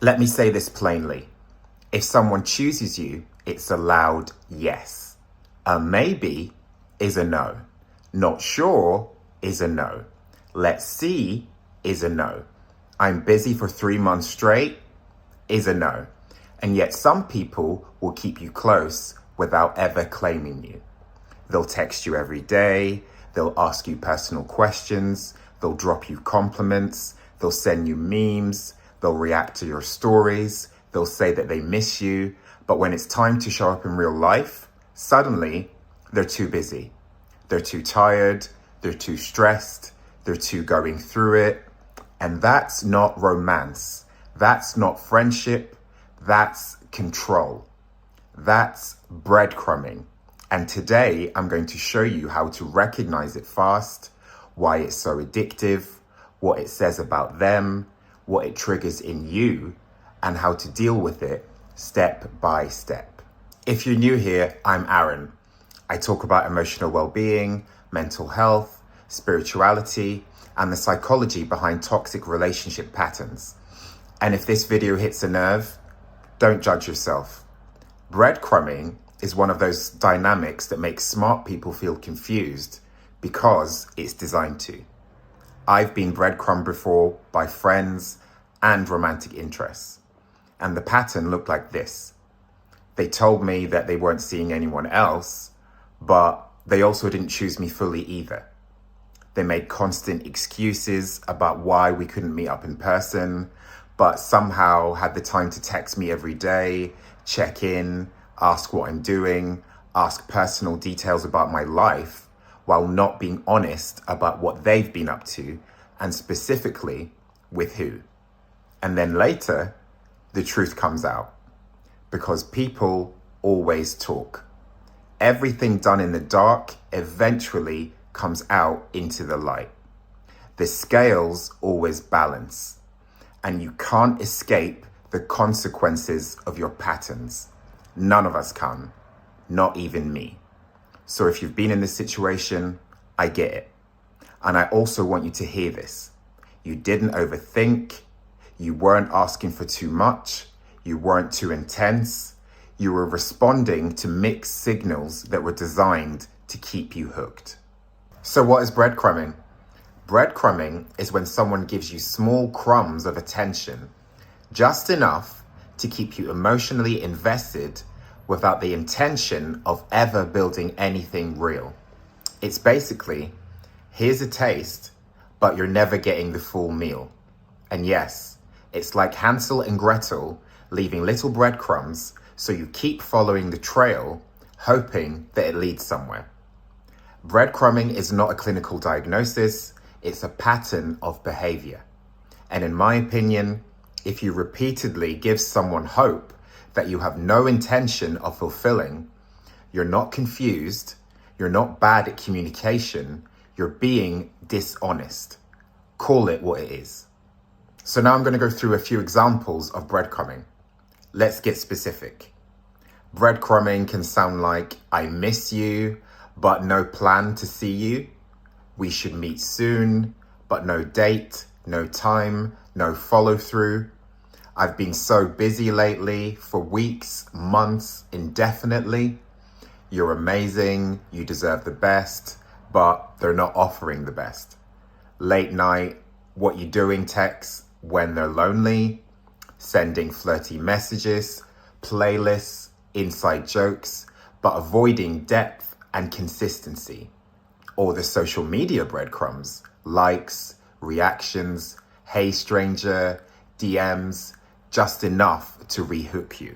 Let me say this plainly. If someone chooses you, it's a loud yes. A maybe is a no. Not sure is a no. Let's see is a no. I'm busy for 3 months straight is a no. And yet some people will keep you close without ever claiming you. They'll text you every day. They'll ask you personal questions. They'll drop you compliments. They'll send you memes. They'll react to your stories. They'll say that they miss you. But when it's time to show up in real life, suddenly they're too busy. They're too tired. They're too stressed. They're too going through it. And that's not romance. That's not friendship. That's control. That's breadcrumbing. And today I'm going to show you how to recognize it fast, why it's so addictive, what it says about them, what it triggers in you, and how to deal with it step by step. If you're new here, I'm Aaron. I talk about emotional well-being, mental health, spirituality, and the psychology behind toxic relationship patterns. And if this video hits a nerve, don't judge yourself. Breadcrumbing is one of those dynamics that makes smart people feel confused because it's designed to. I've been breadcrumbed before by friends and romantic interests, and the pattern looked like this. They told me that they weren't seeing anyone else, but they also didn't choose me fully either. They made constant excuses about why we couldn't meet up in person, but somehow had the time to text me every day, check in, ask what I'm doing, ask personal details about my life, while not being honest about what they've been up to, and specifically with who. And then later, the truth comes out, because people always talk. Everything done in the dark eventually comes out into the light. The scales always balance, and you can't escape the consequences of your patterns. None of us can, not even me. So if you've been in this situation, I get it. And I also want you to hear this. You didn't overthink. You weren't asking for too much. You weren't too intense. You were responding to mixed signals that were designed to keep you hooked. So what is breadcrumbing? Breadcrumbing is when someone gives you small crumbs of attention, just enough to keep you emotionally invested without the intention of ever building anything real. It's basically, here's a taste, but you're never getting the full meal. And yes, it's like Hansel and Gretel leaving little breadcrumbs, so you keep following the trail, hoping that it leads somewhere. Breadcrumbing is not a clinical diagnosis, it's a pattern of behavior. And in my opinion, if you repeatedly give someone hope that you have no intention of fulfilling, you're not confused, you're not bad at communication, you're being dishonest. Call it what it is. So now I'm going to go through a few examples of breadcrumbing. Let's get specific. Breadcrumbing can sound like, I miss you, but no plan to see you. We should meet soon, but no date, no time, no follow through. I've been so busy lately for weeks, months, indefinitely. You're amazing, you deserve the best, but they're not offering the best. Late night, what you doing texts when they're lonely, sending flirty messages, playlists, inside jokes, but avoiding depth and consistency. Or the social media breadcrumbs, likes, reactions, hey stranger, DMs, just enough to rehook you.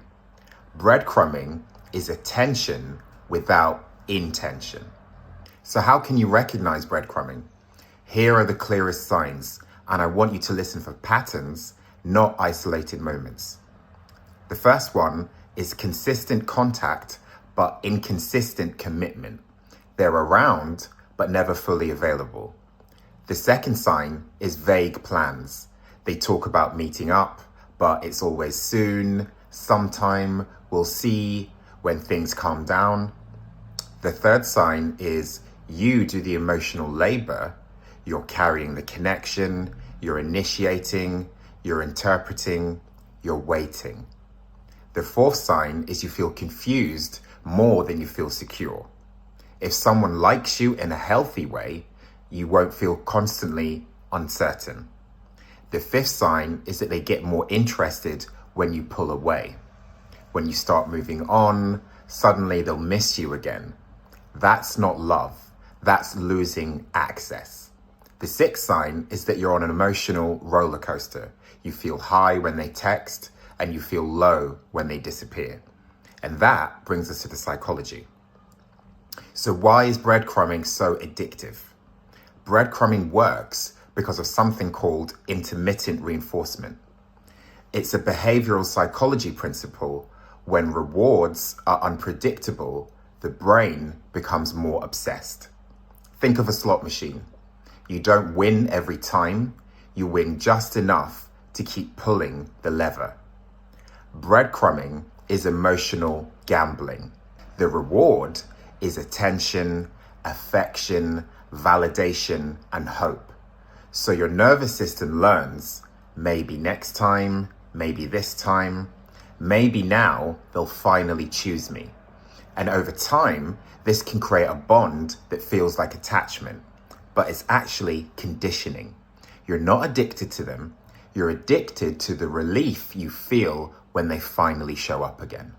Breadcrumbing is attention without intention. So how can you recognize breadcrumbing? Here are the clearest signs, and I want you to listen for patterns, not isolated moments. The first one is consistent contact, but inconsistent commitment. They're around, but never fully available. The second sign is vague plans. They talk about meeting up, but it's always soon, sometime, we'll see, when things calm down. The third sign is you do the emotional labor. You're carrying the connection, you're initiating, you're interpreting, you're waiting. The fourth sign is you feel confused more than you feel secure. If someone likes you in a healthy way, you won't feel constantly uncertain. The fifth sign is that they get more interested when you pull away. When you start moving on, suddenly they'll miss you again. That's not love. That's losing access. The sixth sign is that you're on an emotional roller coaster. You feel high when they text and you feel low when they disappear. And that brings us to the psychology. So why is breadcrumbing so addictive? Breadcrumbing works because of something called intermittent reinforcement. It's a behavioral psychology principle. When rewards are unpredictable, the brain becomes more obsessed. Think of a slot machine. You don't win every time, you win just enough to keep pulling the lever. Breadcrumbing is emotional gambling. The reward is attention, affection, validation, and hope. So your nervous system learns, maybe next time, maybe this time, maybe now they'll finally choose me. And over time, this can create a bond that feels like attachment, but it's actually conditioning. You're not addicted to them, you're addicted to the relief you feel when they finally show up again.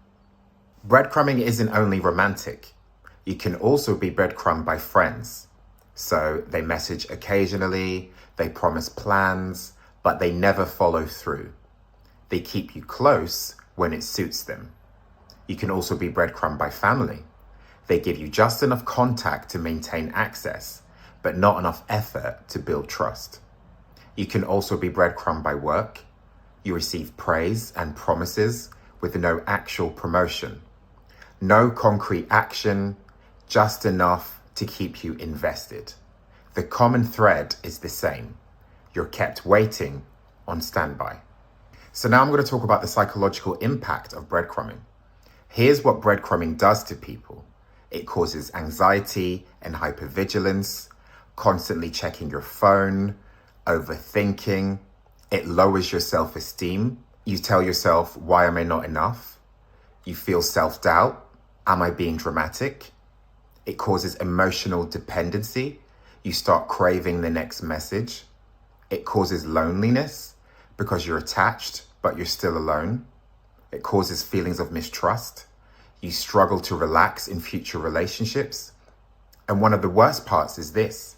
Breadcrumbing isn't only romantic. You can also be breadcrumbed by friends. So they message occasionally, they promise plans, but they never follow through. They keep you close when it suits them. You can also be breadcrumbed by family. They give you just enough contact to maintain access, but not enough effort to build trust. You can also be breadcrumbed by work. You receive praise and promises with no actual promotion. No concrete action, just enough to keep you invested. The common thread is the same. You're kept waiting on standby. So now I'm going to talk about the psychological impact of breadcrumbing. Here's what breadcrumbing does to people. It causes anxiety and hypervigilance, constantly checking your phone, overthinking. It lowers your self-esteem. You tell yourself, why am I not enough? You feel self-doubt. Am I being dramatic? It causes emotional dependency. You start craving the next message. It causes loneliness because you're attached, but you're still alone. It causes feelings of mistrust. You struggle to relax in future relationships. And one of the worst parts is this.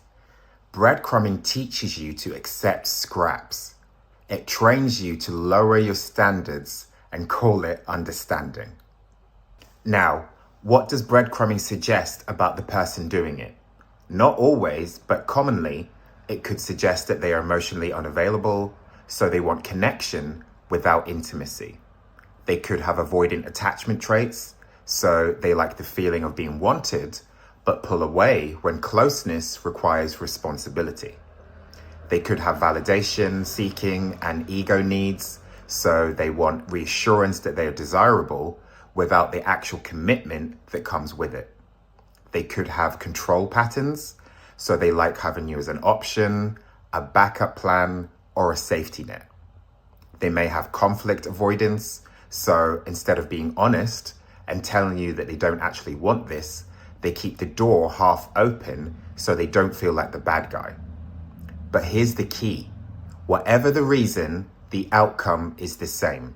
Breadcrumbing teaches you to accept scraps. It trains you to lower your standards and call it understanding. Now, what does breadcrumbing suggest about the person doing it? Not always, but commonly, it could suggest that they are emotionally unavailable, so they want connection without intimacy. They could have avoidant attachment traits, so they like the feeling of being wanted, but pull away when closeness requires responsibility. They could have validation seeking and ego needs, so they want reassurance that they are desirable without the actual commitment that comes with it. They could have control patterns, so they like having you as an option, a backup plan, or a safety net. They may have conflict avoidance, so instead of being honest and telling you that they don't actually want this, they keep the door half open so they don't feel like the bad guy. But here's the key. Whatever the reason, the outcome is the same.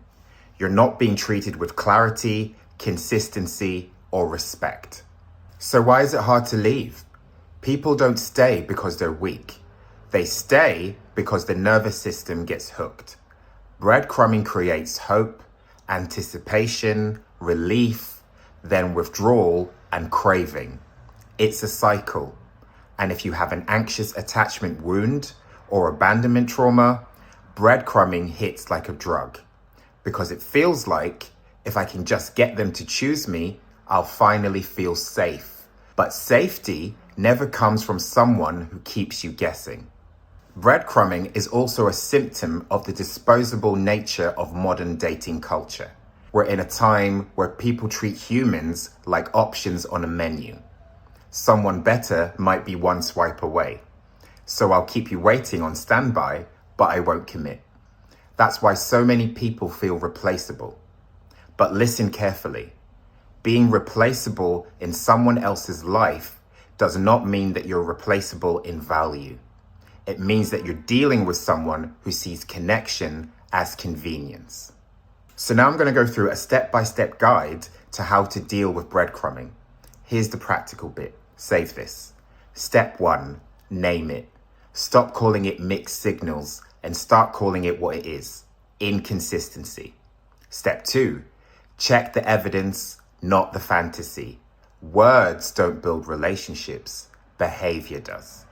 You're not being treated with clarity, consistency, or respect. So why is it hard to leave? People don't stay because they're weak. They stay because the nervous system gets hooked. Breadcrumbing creates hope, anticipation, relief, then withdrawal and craving. It's a cycle. And if you have an anxious attachment wound or abandonment trauma, breadcrumbing hits like a drug. Because it feels like if I can just get them to choose me, I'll finally feel safe. But safety never comes from someone who keeps you guessing. Breadcrumbing is also a symptom of the disposable nature of modern dating culture. We're in a time where people treat humans like options on a menu. Someone better might be one swipe away. So I'll keep you waiting on standby, but I won't commit. That's why so many people feel replaceable. But listen carefully. Being replaceable in someone else's life does not mean that you're replaceable in value. It means that you're dealing with someone who sees connection as convenience. So now I'm going to go through a step-by-step guide to how to deal with breadcrumbing. Here's the practical bit. Save this. Step 1, name it. Stop calling it mixed signals and start calling it what it is, inconsistency. Step 2, check the evidence, not the fantasy. Words don't build relationships, behavior does.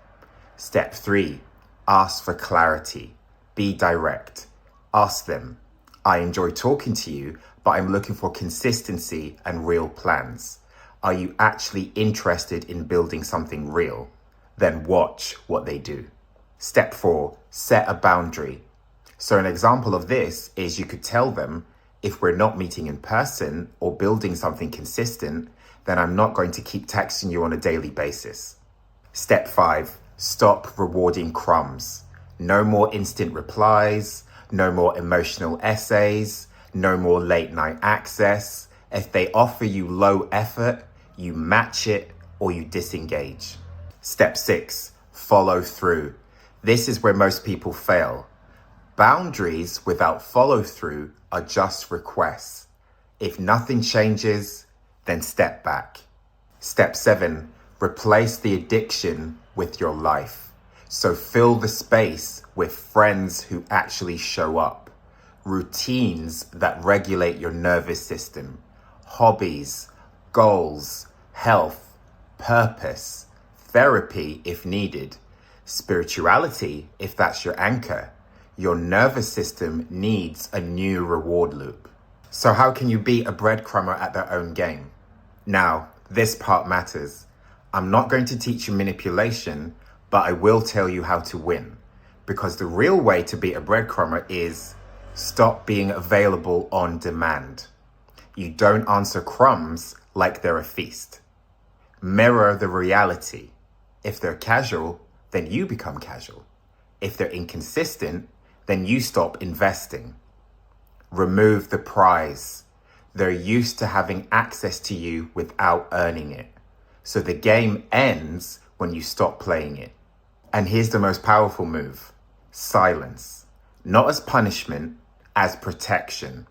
Step 3, ask for clarity. Be direct. Ask them, I enjoy talking to you, but I'm looking for consistency and real plans. Are you actually interested in building something real? Then watch what they do. Step 4, set a boundary. So an example of this is you could tell them, if we're not meeting in person or building something consistent, then I'm not going to keep texting you on a daily basis. Step 5, stop rewarding crumbs. No more instant replies, no more emotional essays, no more late night access. If they offer you low effort, you match it or you disengage. Step 6, follow through. This is where most people fail. Boundaries without follow through are just requests. If nothing changes, then step back. Step 7, replace the addiction with your life. So fill the space with friends who actually show up, routines that regulate your nervous system, hobbies, goals, health, purpose, therapy if needed, spirituality if that's your anchor. Your nervous system needs a new reward loop. So how can you beat a breadcrumber at their own game? Now, this part matters. I'm not going to teach you manipulation, but I will tell you how to win. Because the real way to beat a breadcrumber is stop being available on demand. You don't answer crumbs like they're a feast. Mirror the reality. If they're casual, then you become casual. If they're inconsistent, then you stop investing. Remove the prize. They're used to having access to you without earning it. So the game ends when you stop playing it. And here's the most powerful move. Silence. Not as punishment, as protection.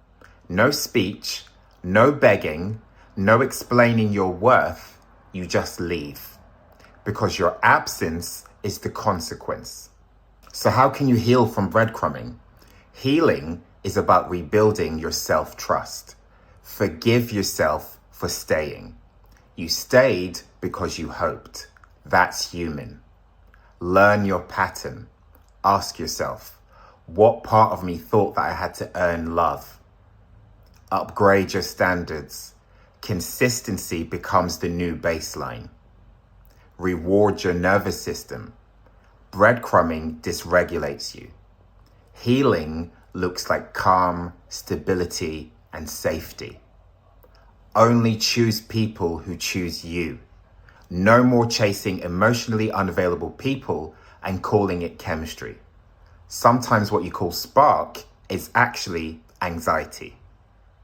No speech, no begging, no explaining your worth. You just leave. Because your absence is the consequence. So how can you heal from breadcrumbing? Healing is about rebuilding your self-trust. Forgive yourself for staying. You stayed because you hoped. That's human. Learn your pattern. Ask yourself, what part of me thought that I had to earn love? Upgrade your standards. Consistency becomes the new baseline. Reward your nervous system. Breadcrumbing dysregulates you. Healing looks like calm, stability, and safety. Only choose people who choose you. No more chasing emotionally unavailable people and calling it chemistry. Sometimes what you call spark is actually anxiety.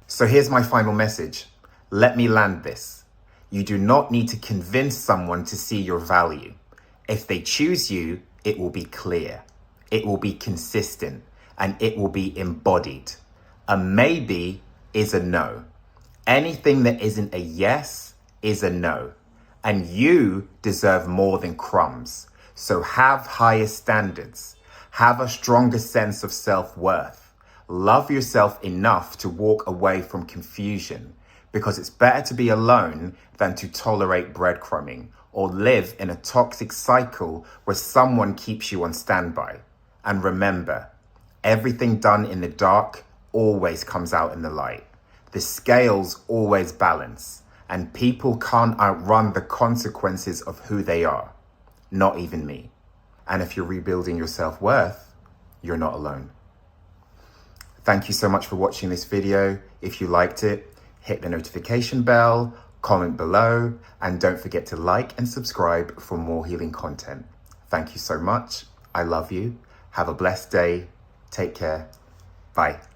So here's my final message. Let me land this. You do not need to convince someone to see your value. If they choose you, it will be clear. It will be consistent and it will be embodied. A maybe is a no. Anything that isn't a yes is a no. And you deserve more than crumbs. So have higher standards. Have a stronger sense of self-worth. Love yourself enough to walk away from confusion, because it's better to be alone than to tolerate breadcrumbing or live in a toxic cycle where someone keeps you on standby. And remember, everything done in the dark always comes out in the light. The scales always balance, and people can't outrun the consequences of who they are. Not even me. And if you're rebuilding your self-worth, you're not alone. Thank you so much for watching this video. If you liked it, hit the notification bell, comment below, and don't forget to like and subscribe for more healing content. Thank you so much. I love you. Have a blessed day. Take care. Bye.